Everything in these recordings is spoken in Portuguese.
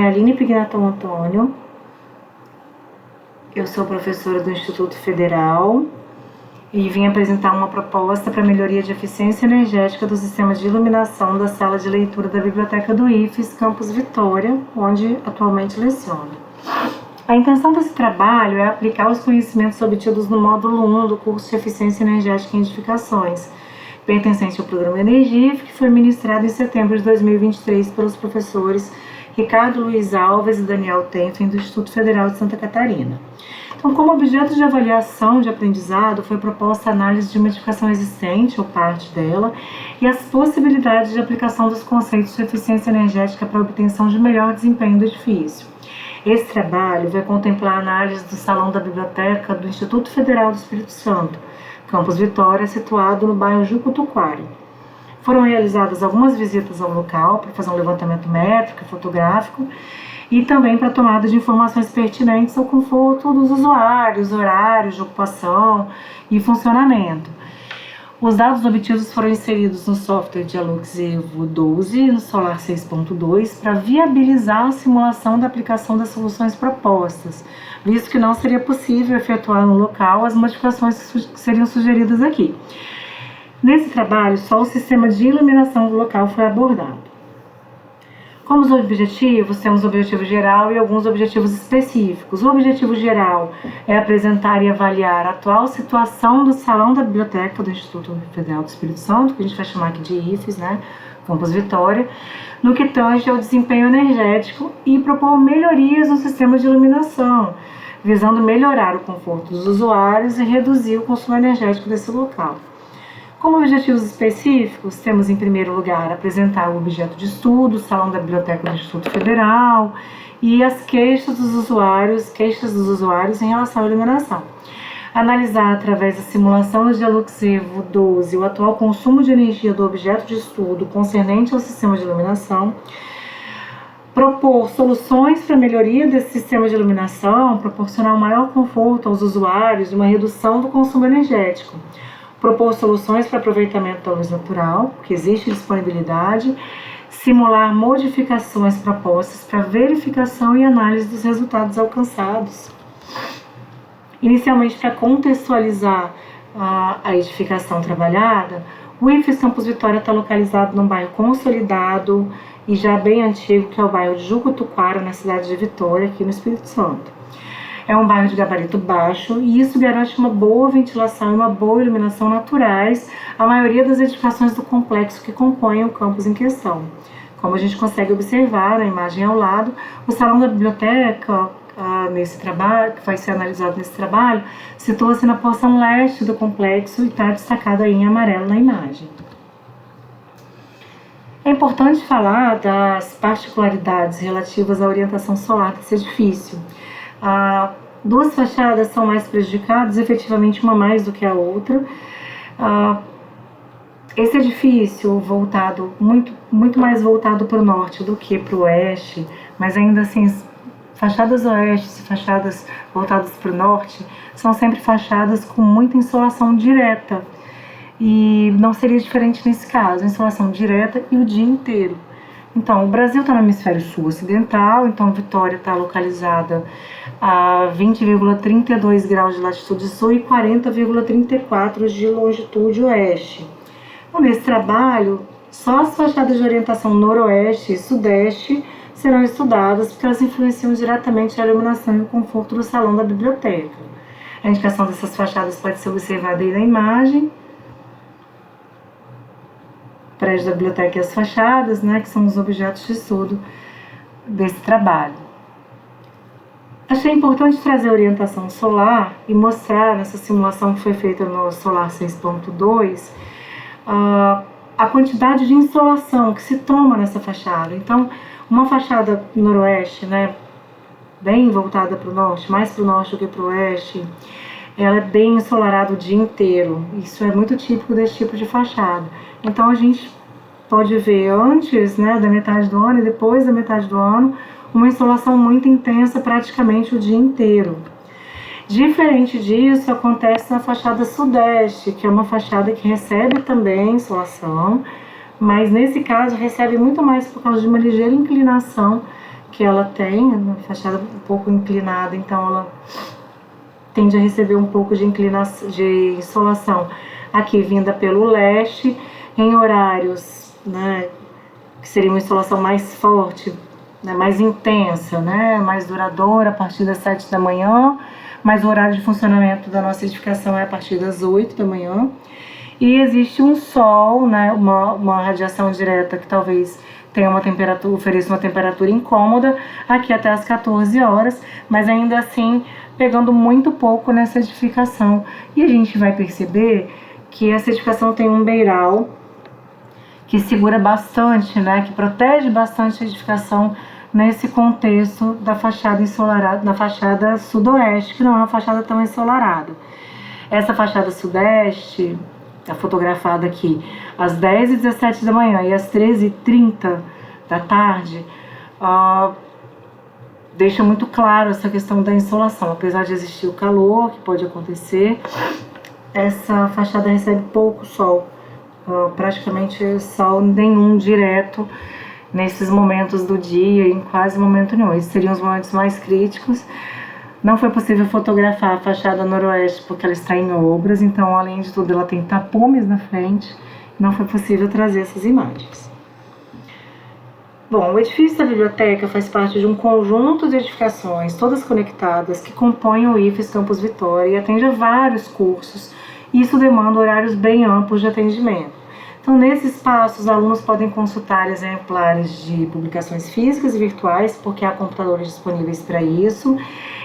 Aline Pignatão Antônio, eu sou professora do Instituto Federal e vim apresentar uma proposta para melhoria de eficiência energética do sistema de iluminação da sala de leitura da Biblioteca do IFES, Campus Vitória, onde atualmente leciono. A intenção desse trabalho é aplicar os conhecimentos obtidos no módulo 1 do curso de Eficiência Energética em Edificações, pertencente ao Programa Energia, que foi ministrado em setembro de 2023 pelos professores Ricardo Luiz Alves e Daniel Tenfen, do Instituto Federal de Santa Catarina. Então, como objeto de avaliação de aprendizado, foi proposta a análise de uma edificação existente, ou parte dela, e as possibilidades de aplicação dos conceitos de eficiência energética para a obtenção de melhor desempenho do edifício. Esse trabalho vai contemplar a análise do Salão da Biblioteca do Instituto Federal do Espírito Santo, Campus Vitória, situado no bairro Jucutuquara. Foram realizadas algumas visitas ao local para fazer um levantamento métrico e fotográfico e também para tomada de informações pertinentes ao conforto dos usuários, horários de ocupação e funcionamento. Os dados obtidos foram inseridos no software Dialux Evo 12 e no Solar 6.2 para viabilizar a simulação da aplicação das soluções propostas, visto que não seria possível efetuar no local as modificações que seriam sugeridas aqui. Nesse trabalho, só o sistema de iluminação do local foi abordado. Como os objetivos, temos o objetivo geral e alguns objetivos específicos. O objetivo geral é apresentar e avaliar a atual situação do Salão da Biblioteca do Instituto Federal do Espírito Santo, que a gente vai chamar aqui de IFES, né? Campus Vitória, no que tange ao desempenho energético e propor melhorias no sistema de iluminação, visando melhorar o conforto dos usuários e reduzir o consumo energético desse local. Como objetivos específicos, temos em primeiro lugar apresentar o objeto de estudo, o Salão da Biblioteca do Instituto Federal e as queixas dos usuários em relação à iluminação. Analisar através da simulação do Dialux Evo 12 o atual consumo de energia do objeto de estudo concernente ao sistema de iluminação. Propor soluções para a melhoria desse sistema de iluminação, proporcionar um maior conforto aos usuários e uma redução do consumo energético. Propor soluções para aproveitamento da luz natural, porque existe disponibilidade, simular modificações propostas para verificação e análise dos resultados alcançados. Inicialmente, para contextualizar a edificação trabalhada, o IFES Campus Vitória está localizado num bairro consolidado e já bem antigo, que é o bairro de Jucutuquara, na cidade de Vitória, aqui no Espírito Santo. É um bairro de gabarito baixo e isso garante uma boa ventilação e uma boa iluminação naturais à maioria das edificações do complexo que compõem o campus em questão. Como a gente consegue observar na imagem ao lado, o Salão da Biblioteca, nesse trabalho, que vai ser analisado nesse trabalho, situa-se na porção leste do complexo e está destacado aí em amarelo na imagem. É importante falar das particularidades relativas à orientação solar desse edifício. Duas fachadas são mais prejudicadas, efetivamente uma mais do que a outra. Esse edifício muito mais voltado para o norte do que para o oeste, mas ainda assim, fachadas oeste e fachadas voltadas para o norte são sempre fachadas com muita insolação direta. E não seria diferente nesse caso, insolação direta e o dia inteiro. Então, o Brasil está no hemisfério sul ocidental, então Vitória está localizada a 20,32 graus de latitude sul e 40,34 de longitude oeste. Então, nesse trabalho, só as fachadas de orientação noroeste e sudeste serão estudadas porque elas influenciam diretamente a iluminação e o conforto do salão da biblioteca. A indicação dessas fachadas pode ser observada aí na imagem. Prédio da biblioteca e as fachadas, né, que são os objetos de estudo desse trabalho. Achei importante trazer a orientação solar e mostrar nessa simulação que foi feita no Solar 6.2 a quantidade de insolação que se toma nessa fachada. Então, uma fachada noroeste, né, bem voltada para o norte, mais para o norte do que para o oeste, ela é bem ensolarada o dia inteiro. Isso é muito típico desse tipo de fachada. Então a gente pode ver antes, né, da metade do ano e depois da metade do ano, uma insolação muito intensa praticamente o dia inteiro. Diferente disso, acontece na fachada sudeste, que é uma fachada que recebe também insolação, mas nesse caso recebe muito mais por causa de uma ligeira inclinação porque ela tem uma fachada um pouco inclinada, então ela tende a receber um pouco de inclinação, de insolação aqui vinda pelo leste, em horários, né, que seria uma insolação mais forte, né, mais intensa, né, mais duradoura, a partir das 7 da manhã, mas o horário de funcionamento da nossa edificação é a partir das 8 da manhã. E existe um sol, né, uma radiação direta que talvez tenha uma temperatura, ofereça uma temperatura incômoda aqui até as 14 horas, mas ainda assim pegando muito pouco nessa edificação. E a gente vai perceber que essa edificação tem um beiral que segura bastante, né, que protege bastante a edificação nesse contexto da fachada ensolarada, da fachada sudoeste, que não é uma fachada tão ensolarada. Essa fachada sudeste, tá fotografada aqui, às 10h17 da manhã e às 13h30 da tarde, deixa muito claro essa questão da insolação. Apesar de existir o calor, que pode acontecer, essa fachada recebe pouco sol, praticamente sol nenhum direto nesses momentos do dia, em quase momento nenhum. Esses seriam os momentos mais críticos. Não foi possível fotografar a fachada noroeste porque ela está em obras, então além de tudo ela tem tapumes na frente, não foi possível trazer essas imagens. Bom, o edifício da biblioteca faz parte de um conjunto de edificações, todas conectadas, que compõem o IFES Campus Vitória e atende a vários cursos. Isso demanda horários bem amplos de atendimento. Então, nesse espaço, os alunos podem consultar exemplares de publicações físicas e virtuais, porque há computadores disponíveis para isso.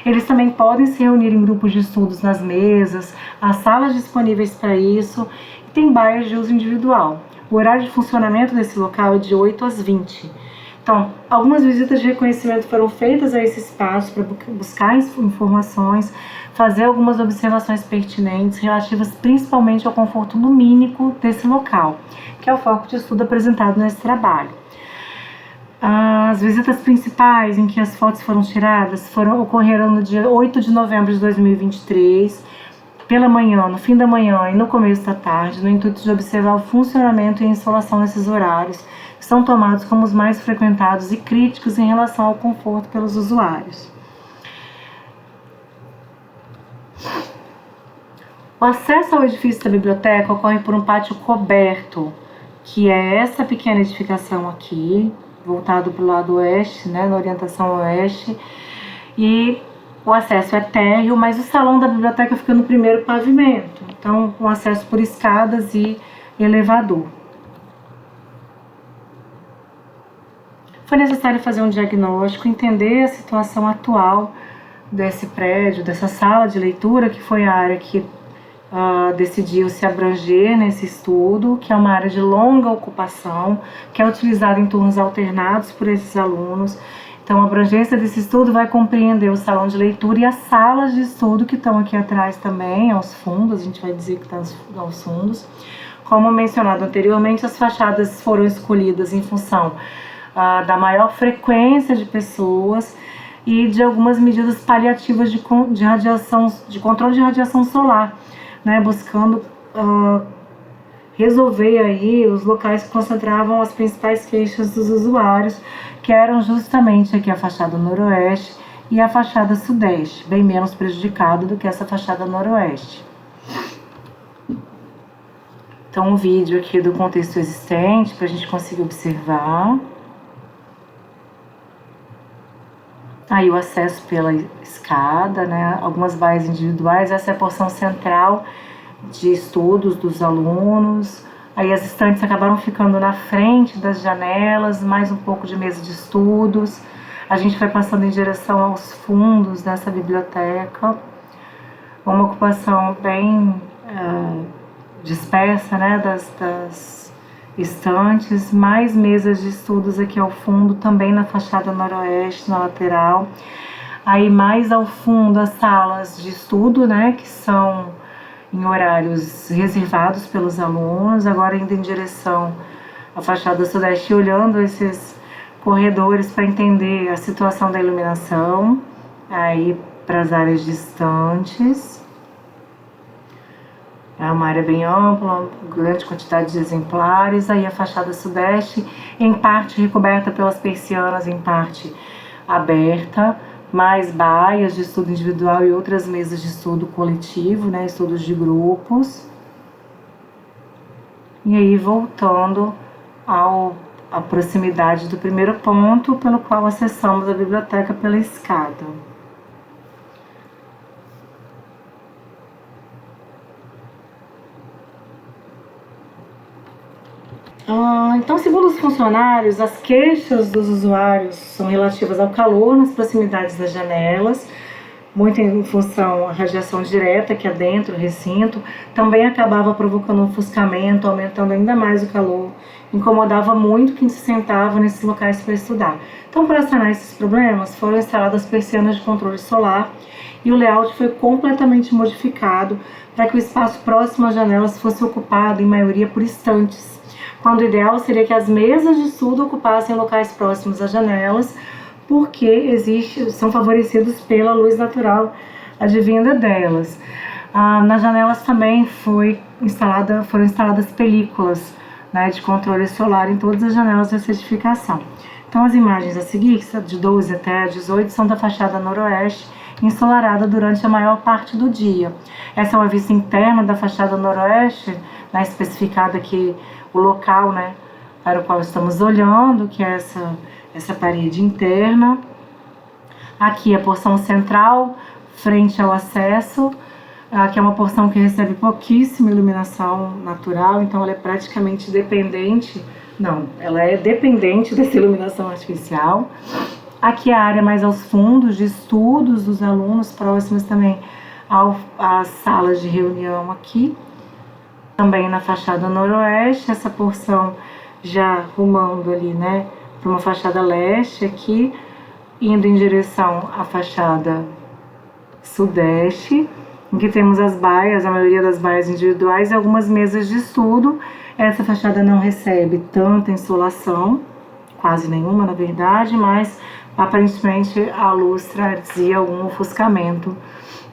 Eles também podem se reunir em grupos de estudos nas mesas, há salas disponíveis para isso, e tem bairros de uso individual. O horário de funcionamento desse local é de 8 às 20. Então, algumas visitas de reconhecimento foram feitas a esse espaço para buscar informações, fazer algumas observações pertinentes relativas principalmente ao conforto lumínico desse local, que é o foco de estudo apresentado nesse trabalho. As visitas principais em que as fotos foram tiradas ocorreram no dia 8 de novembro de 2023, pela manhã, no fim da manhã e no começo da tarde, no intuito de observar o funcionamento e a insolação nesses horários, que são tomados como os mais frequentados e críticos em relação ao conforto pelos usuários. O acesso ao edifício da biblioteca ocorre por um pátio coberto, que é essa pequena edificação aqui, voltado para o lado oeste, né, na orientação oeste, e o acesso é térreo, mas o salão da biblioteca fica no primeiro pavimento, então com acesso por escadas e elevador. Foi necessário fazer um diagnóstico, entender a situação atual desse prédio, dessa sala de leitura, que foi a área que decidiu se abranger nesse estudo, que é uma área de longa ocupação, que é utilizada em turnos alternados por esses alunos. Então, a abrangência desse estudo vai compreender o salão de leitura e as salas de estudo que estão aqui atrás também, aos fundos, a gente vai dizer que está aos fundos. Como mencionado anteriormente, as fachadas foram escolhidas em função da maior frequência de pessoas e de algumas medidas paliativas de controle de radiação solar, né, buscando resolver aí os locais que concentravam as principais queixas dos usuários, que eram justamente aqui a fachada noroeste e a fachada sudeste, bem menos prejudicado do que essa fachada noroeste. Então, um vídeo aqui do contexto existente para a gente conseguir observar. Aí o acesso pela escada, né? Algumas baias individuais, essa é a porção central de estudos dos alunos. Aí as estantes acabaram ficando na frente das janelas, mais um pouco de mesa de estudos. A gente vai passando em direção aos fundos dessa biblioteca. Uma ocupação bem dispersa, né, das estantes, mais mesas de estudos aqui ao fundo, também na fachada noroeste, na lateral. Aí mais ao fundo as salas de estudo, né, que são em horários reservados pelos alunos, agora indo em direção à fachada sudeste, olhando esses corredores para entender a situação da iluminação, aí para as áreas distantes. É uma área bem ampla, grande quantidade de exemplares. Aí a fachada sudeste, em parte recoberta pelas persianas, em parte aberta, mais baias de estudo individual e outras mesas de estudo coletivo, né, estudos de grupos. E aí voltando à proximidade do primeiro ponto, pelo qual acessamos a biblioteca pela escada. Então, segundo os funcionários, as queixas dos usuários são relativas ao calor nas proximidades das janelas, muito em função da radiação direta que adentra o recinto, também acabava provocando um ofuscamento, aumentando ainda mais o calor, incomodava muito quem se sentava nesses locais para estudar. Então, para sanar esses problemas, foram instaladas persianas de controle solar e o layout foi completamente modificado para que o espaço próximo às janelas fosse ocupado, em maioria, por estantes, quando o ideal seria que as mesas de estudo ocupassem locais próximos às janelas, porque são favorecidos pela luz natural advinda delas. Nas janelas também foram instaladas películas, né, de controle solar em todas as janelas da certificação. Então, as imagens a seguir, de 12 até 18, são da fachada noroeste, ensolarada durante a maior parte do dia. Essa é uma vista interna da fachada noroeste, né, especificada aqui o local, né, para o qual estamos olhando, que é essa parede interna. Aqui a porção central, frente ao acesso, que é uma porção que recebe pouquíssima iluminação natural, então ela é praticamente dependente, ela é dependente dessa iluminação artificial. Aqui a área mais aos fundos de estudos dos alunos, próximas também às salas de reunião aqui. Também na fachada noroeste, essa porção já rumando ali, né, para uma fachada leste aqui, indo em direção à fachada sudeste, em que temos as baias, a maioria das baias individuais e algumas mesas de estudo. Essa fachada não recebe tanta insolação, quase nenhuma na verdade, mas aparentemente a luz trazia algum ofuscamento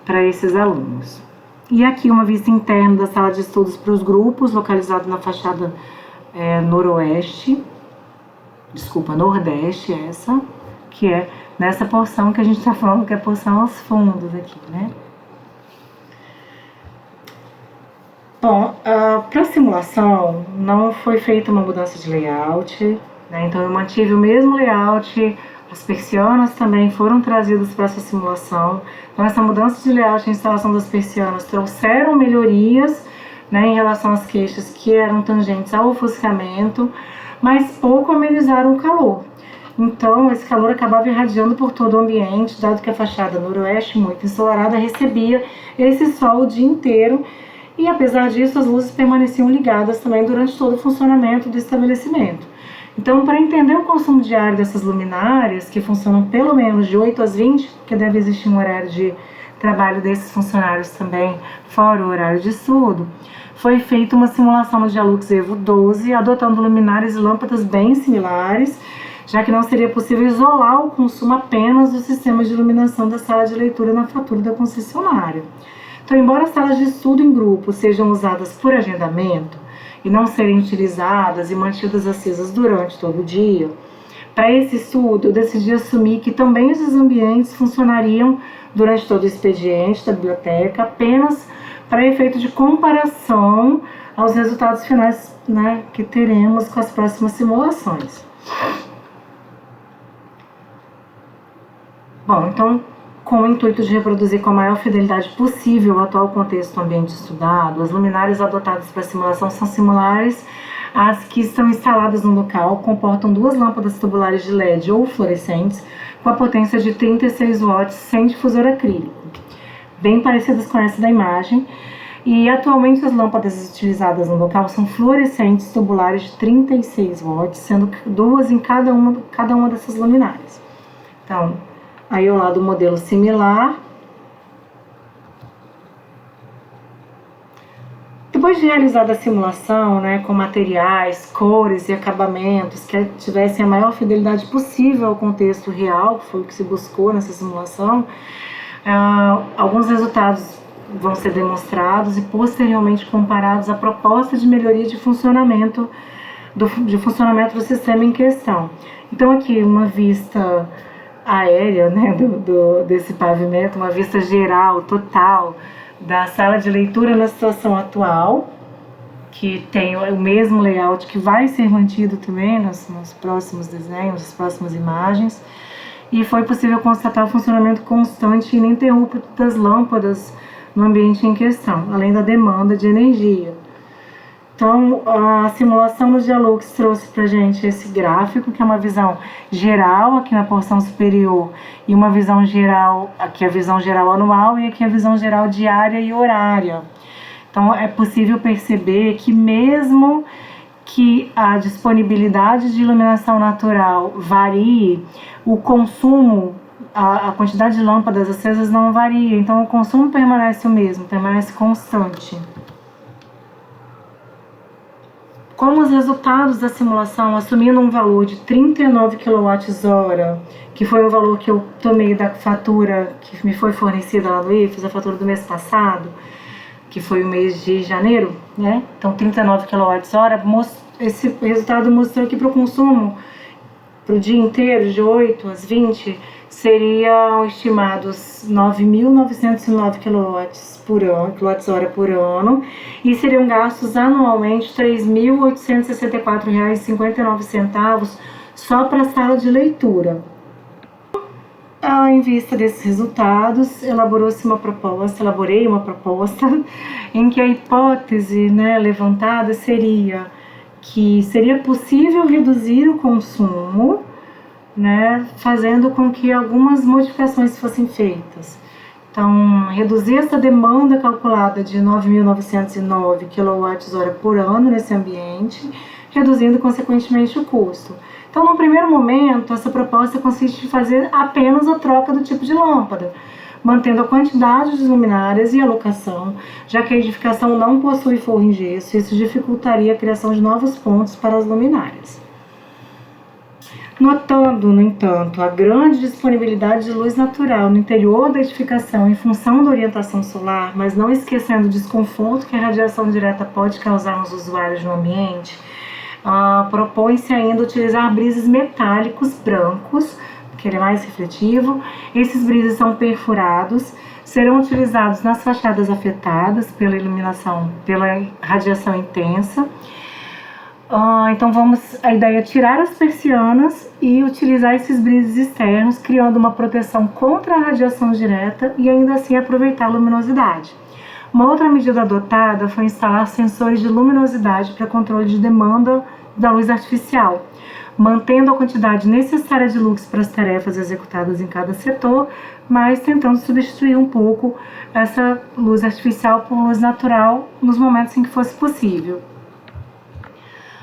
para esses alunos. E aqui uma vista interna da sala de estudos para os grupos, localizado na fachada nordeste, essa, que é nessa porção que a gente está falando, que é a porção aos fundos aqui, né? Bom, para a simulação não foi feita uma mudança de layout, né? Então eu mantive o mesmo layout, as persianas também foram trazidas para essa simulação. Então essa mudança de layout e a instalação das persianas trouxeram melhorias, né, em relação às queixas que eram tangentes ao ofuscamento, mas pouco amenizaram o calor. Então esse calor acabava irradiando por todo o ambiente, dado que a fachada noroeste, muito ensolarada, recebia esse sol o dia inteiro. E apesar disso, as luzes permaneciam ligadas também durante todo o funcionamento do estabelecimento. Então, para entender o consumo diário dessas luminárias, que funcionam pelo menos de 8 às 20, porque deve existir um horário de trabalho desses funcionários também, fora o horário de estudo, foi feita uma simulação no Dialux Evo 12, adotando luminárias e lâmpadas bem similares, já que não seria possível isolar o consumo apenas do sistema de iluminação da sala de leitura na fatura da concessionária. Então, embora as salas de estudo em grupo sejam usadas por agendamento e não serem utilizadas e mantidas acesas durante todo o dia, para esse estudo eu decidi assumir que também esses ambientes funcionariam durante todo o expediente da biblioteca, apenas para efeito de comparação aos resultados finais, né, que teremos com as próximas simulações. Bom, então, com o intuito de reproduzir com a maior fidelidade possível o atual contexto do ambiente estudado, as luminárias adotadas para a simulação são similares às que estão instaladas no local, comportam 2 lâmpadas tubulares de LED ou fluorescentes com a potência de 36 watts sem difusor acrílico, bem parecidas com essa da imagem, e atualmente as lâmpadas utilizadas no local são fluorescentes tubulares de 36 watts, sendo 2 em cada uma dessas luminárias. Então, aí ao lado o modelo similar. Depois de realizada a simulação, né, com materiais, cores e acabamentos que tivessem a maior fidelidade possível ao contexto real, que foi o que se buscou nessa simulação, alguns resultados vão ser demonstrados e posteriormente comparados à proposta de melhoria de funcionamento do sistema em questão. Então aqui uma vista aérea, né, desse pavimento, uma vista geral, total, da sala de leitura na situação atual, que tem o mesmo layout que vai ser mantido também nos próximos desenhos, nas próximas imagens. E foi possível constatar o funcionamento constante e ininterrupto das lâmpadas no ambiente em questão, além da demanda de energia. Então, a simulação do Dialux trouxe para a gente esse gráfico, que é uma visão geral aqui na porção superior, e uma visão geral, aqui a visão geral anual e aqui a visão geral diária e horária. Então, é possível perceber que mesmo que a disponibilidade de iluminação natural varie, o consumo, a quantidade de lâmpadas acesas não varia, então o consumo permanece o mesmo, permanece constante. Como os resultados da simulação, assumindo um valor de 39 kWh, que foi o valor que eu tomei da fatura que me foi fornecida lá no IFES, a fatura do mês passado, que foi o mês de janeiro, né? Então 39 kWh, esse resultado mostrou que para o consumo, para o dia inteiro, de 8 às 20, seriam estimados 9.909 kWh por ano, e seriam gastos anualmente R$ 3.864,59 só para a sala de leitura. Em vista desses resultados, elaborei uma proposta em que a hipótese, né, levantada seria que seria possível reduzir o consumo, né, fazendo com que algumas modificações fossem feitas. Então, reduzir essa demanda calculada de 9.909 kWh por ano nesse ambiente, reduzindo consequentemente o custo. Então, no primeiro momento, essa proposta consiste em fazer apenas a troca do tipo de lâmpada, mantendo a quantidade de luminárias e a locação, já que a edificação não possui forro em gesso, isso dificultaria a criação de novos pontos para as luminárias. Notando, no entanto, a grande disponibilidade de luz natural no interior da edificação em função da orientação solar, mas não esquecendo o desconforto que a radiação direta pode causar nos usuários no ambiente, propõe-se ainda utilizar brises metálicos brancos, que ele é mais refletivo. Esses brises são perfurados, serão utilizados nas fachadas afetadas pela iluminação, pela radiação intensa. Então a ideia é tirar as persianas e utilizar esses brises externos, criando uma proteção contra a radiação direta e ainda assim aproveitar a luminosidade. Uma outra medida adotada foi instalar sensores de luminosidade para controle de demanda da luz artificial, mantendo a quantidade necessária de lux para as tarefas executadas em cada setor, mas tentando substituir um pouco essa luz artificial por luz natural nos momentos em que fosse possível.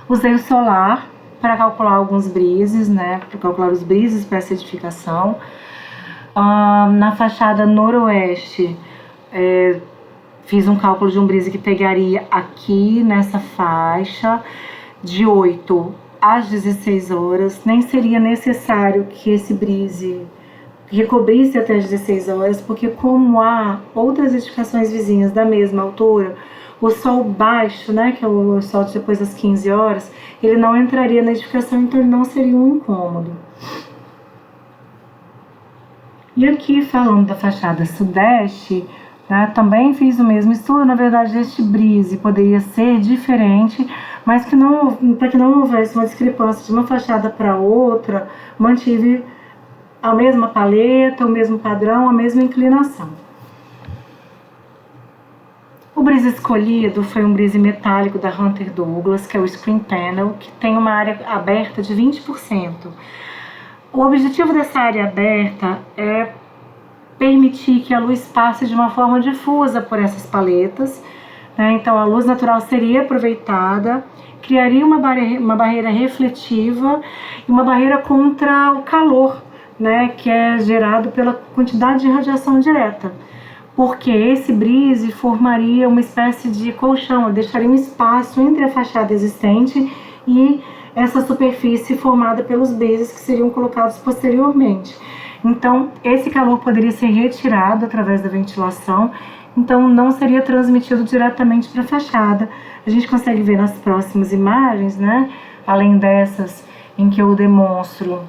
Usei o solar para calcular alguns brises, né, para calcular os brises para essa edificação. Na fachada noroeste, fiz um cálculo de um brise que pegaria aqui nessa faixa de 8 às 16 horas. Nem seria necessário que esse brise recobrisse até as 16 horas, porque como há outras edificações vizinhas da mesma altura, o sol baixo, né, que é o sol depois das 15 horas, ele não entraria na edificação, então ele não seria um incômodo. E aqui, falando da fachada sudeste, né, também fiz o mesmo estudo. Na verdade, este brise poderia ser diferente, mas para que não houvesse uma discrepância de uma fachada para outra, mantive a mesma paleta, o mesmo padrão, a mesma inclinação. O brise escolhido foi um brise metálico da Hunter Douglas, que é o Screen Panel, que tem uma área aberta de 20%. O objetivo dessa área aberta é permitir que a luz passe de uma forma difusa por essas paletas, né? Então a luz natural seria aproveitada, criaria uma barreira refletiva e uma barreira contra o calor, né, que é gerado pela quantidade de radiação direta. Porque esse brise formaria uma espécie de colchão, deixaria um espaço entre a fachada existente e essa superfície formada pelos brises que seriam colocados posteriormente. Então, esse calor poderia ser retirado através da ventilação, então não seria transmitido diretamente para a fachada. A gente consegue ver nas próximas imagens, né, além dessas em que eu demonstro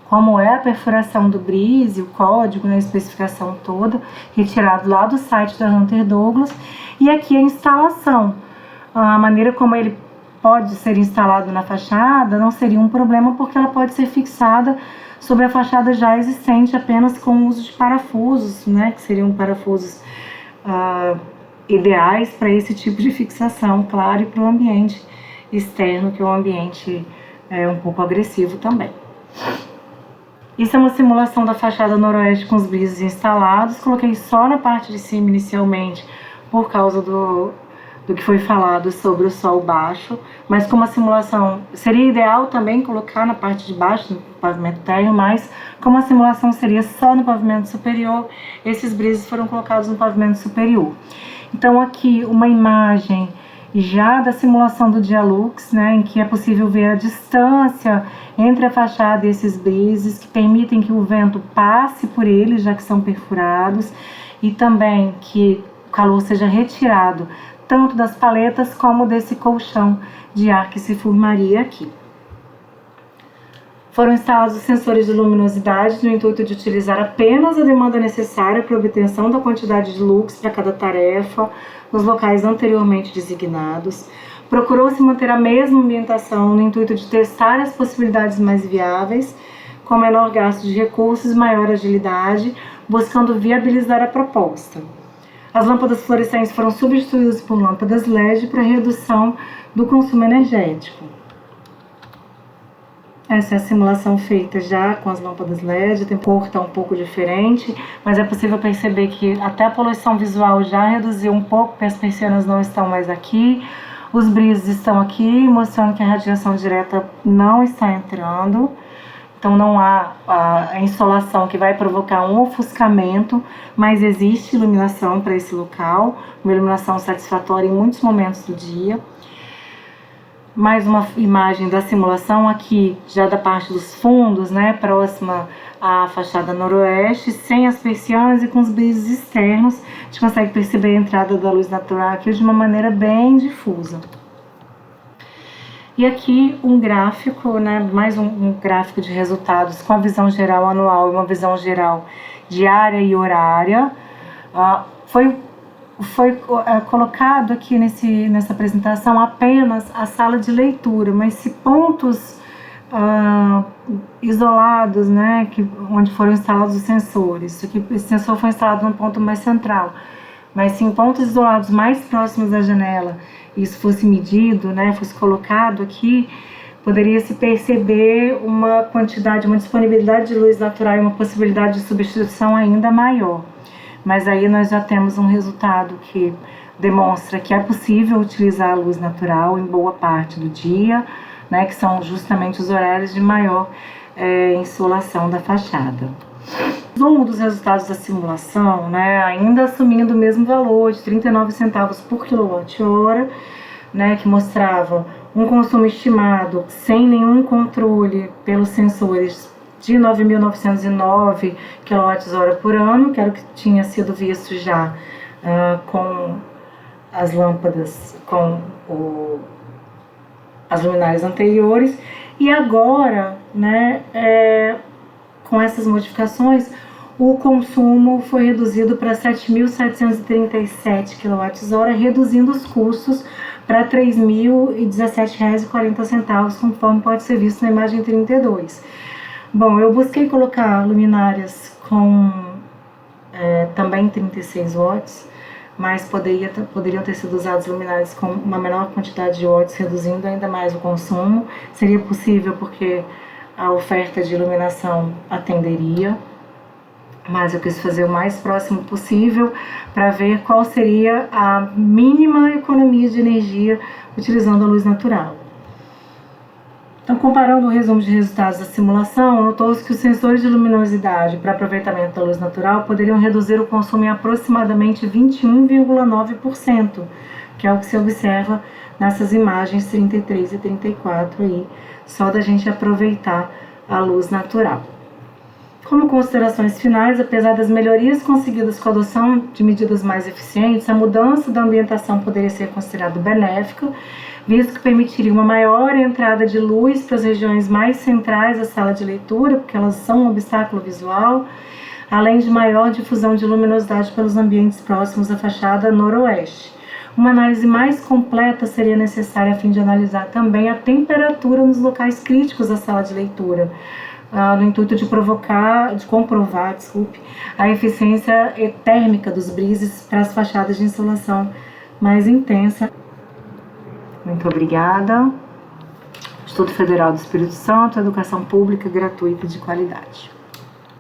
como é a perfuração do brise, o código, né, a especificação toda, retirado lá do site da Hunter Douglas. E aqui a instalação, a maneira como ele pode ser instalado na fachada não seria um problema, porque ela pode ser fixada sobre a fachada já existente apenas com o uso de parafusos, né, que seriam parafusos ideais para esse tipo de fixação, claro, e para o ambiente externo, que é um ambiente um pouco agressivo também. Isso é uma simulação da fachada noroeste com os brises instalados. Coloquei só na parte de cima inicialmente por causa do que foi falado sobre o sol baixo, mas como a simulação seria ideal também colocar na parte de baixo, no pavimento térreo, mas como a simulação seria só no pavimento superior, esses brises foram colocados no pavimento superior. Então aqui uma imagem já da simulação do Dialux, né, em que é possível ver a distância entre a fachada e esses brises, que permitem que o vento passe por eles, já que são perfurados, e também que o calor seja retirado tanto das paletas como desse colchão de ar que se formaria aqui. Foram instalados os sensores de luminosidade no intuito de utilizar apenas a demanda necessária para a obtenção da quantidade de lux para cada tarefa, nos locais anteriormente designados. Procurou-se manter a mesma ambientação no intuito de testar as possibilidades mais viáveis, com menor gasto de recursos e maior agilidade, buscando viabilizar a proposta. As lâmpadas fluorescentes foram substituídas por lâmpadas LED para redução do consumo energético. Essa é a simulação feita já com as lâmpadas LED, a cor está um pouco diferente, mas é possível perceber que até a poluição visual já reduziu um pouco, porque as persianas não estão mais aqui, os brises estão aqui, mostrando que a radiação direta não está entrando, então não há a insolação que vai provocar um ofuscamento, mas existe iluminação para esse local, uma iluminação satisfatória em muitos momentos do dia. Mais uma imagem da simulação aqui, já da parte dos fundos, né, próxima à fachada noroeste, sem as persianas e com os brises externos. A gente consegue perceber a entrada da luz natural aqui de uma maneira bem difusa. E aqui um gráfico, né, mais um gráfico de resultados com a visão geral anual e uma visão geral diária e horária. Foi colocado aqui nessa apresentação apenas a sala de leitura, mas se pontos isolados, né, onde foram instalados os sensores, esse sensor foi instalado no ponto mais central, mas se em pontos isolados mais próximos da janela isso fosse medido, né, fosse colocado aqui, poderia se perceber uma quantidade, uma disponibilidade de luz natural e uma possibilidade de substituição ainda maior. Mas aí nós já temos um resultado que demonstra que é possível utilizar a luz natural em boa parte do dia, né, que são justamente os horários de maior insolação da fachada. Um dos resultados da simulação, né, ainda assumindo o mesmo valor de 39 centavos por kWh, né, que mostrava um consumo estimado sem nenhum controle pelos sensores de 9.909 kWh por ano, que era o que tinha sido visto já com as lâmpadas, com as luminárias anteriores. E agora, né, com essas modificações, o consumo foi reduzido para 7.737 kWh, reduzindo os custos para R$ 3.017,40, conforme pode ser visto na imagem 32. Bom, eu busquei colocar luminárias com também 36 watts, mas poderiam ter sido usadas luminárias com uma menor quantidade de watts, reduzindo ainda mais o consumo. Seria possível porque a oferta de iluminação atenderia, mas eu quis fazer o mais próximo possível para ver qual seria a mínima economia de energia utilizando a luz natural. Então, comparando o resumo de resultados da simulação, notou-se que os sensores de luminosidade para aproveitamento da luz natural poderiam reduzir o consumo em aproximadamente 21,9%, que é o que se observa nessas imagens 33 e 34 aí, só da gente aproveitar a luz natural. Como considerações finais, apesar das melhorias conseguidas com a adoção de medidas mais eficientes, a mudança da ambientação poderia ser considerada benéfica, visto que permitiria uma maior entrada de luz para as regiões mais centrais da sala de leitura, porque elas são um obstáculo visual, além de maior difusão de luminosidade pelos ambientes próximos à fachada noroeste. Uma análise mais completa seria necessária a fim de analisar também a temperatura nos locais críticos da sala de leitura, no intuito de comprovar a eficiência térmica dos brises para as fachadas de insolação mais intensa. Muito obrigada. Instituto Federal do Espírito Santo, educação pública gratuita de qualidade.